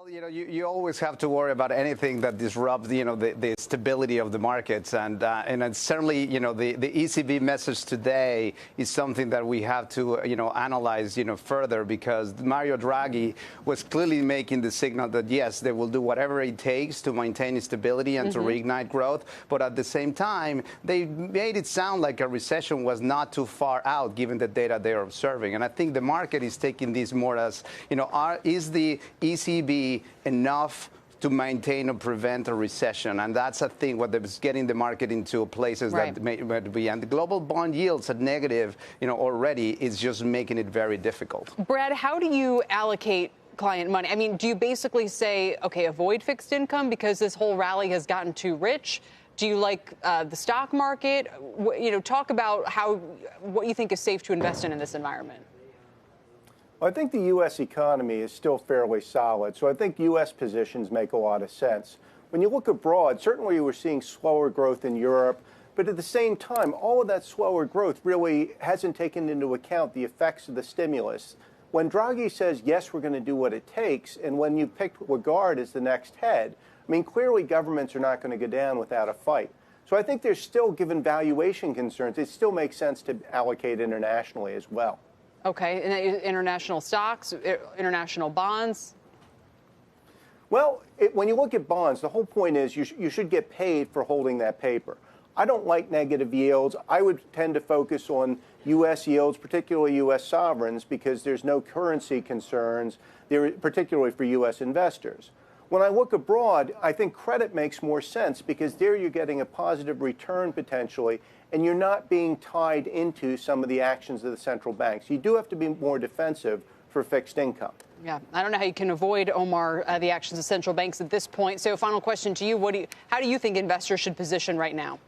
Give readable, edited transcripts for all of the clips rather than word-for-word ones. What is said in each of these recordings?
You always have to worry about anything that disrupts, the stability of the markets. And it's certainly, the ECB message today is something that we have to, analyze, further, because Mario Draghi was clearly making the signal that, yes, they will do whatever it takes to maintain stability and to reignite growth. But at the same time, they made it sound like a recession was not too far out, given the data they're observing. And I think the market is taking this more as, is the ECB enough to maintain or prevent a recession? And that's a thing what is getting the market into places that may be. And the global bond yields at negative, already is just making it very difficult. Brad, how do you allocate client money? I mean, do you basically say, okay, avoid fixed income because this whole rally has gotten too rich? Do you like the stock market? Talk about what you think is safe to invest in this environment. Well, I think the U.S. economy is still fairly solid, so I think U.S. positions make a lot of sense. When you look abroad, certainly we're seeing slower growth in Europe, but at the same time, all of that slower growth really hasn't taken into account the effects of the stimulus. When Draghi says, yes, we're going to do what it takes, and when you picked Lagarde as the next head, I mean, clearly governments are not going to go down without a fight. So I think there's still, given valuation concerns, it still makes sense to allocate internationally as well. Okay, and international stocks, international bonds? Well, when you look at bonds, the whole point is you should get paid for holding that paper. I don't like negative yields. I would tend to focus on U.S. yields, particularly U.S. sovereigns, because there's no currency concerns, particularly for U.S. investors. When I look abroad, I think credit makes more sense because there you're getting a positive return potentially, and you're not being tied into some of the actions of the central banks. You do have to be more defensive for fixed income. Yeah, I don't know how you can avoid, Omar, the actions of central banks at this point. So final question to you. How do you think investors should position right now?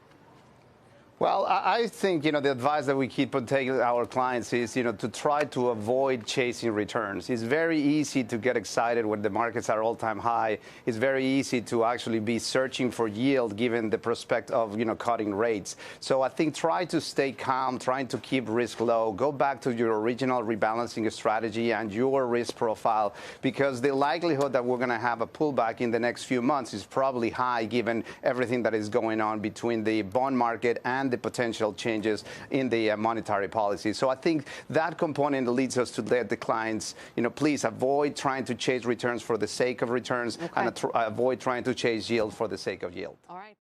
Well, I think, the advice that we keep taking our clients is, to try to avoid chasing returns. It's very easy to get excited when the markets are all-time high. It's very easy to actually be searching for yield given the prospect of, cutting rates. So I think try to stay calm, trying to keep risk low. Go back to your original rebalancing strategy and your risk profile, because the likelihood that we're going to have a pullback in the next few months is probably high given everything that is going on between the bond market and the potential changes in the monetary policy. So I think that component leads us to let the clients, please avoid trying to chase returns for the sake of returns and avoid trying to chase yield for the sake of yield. All right.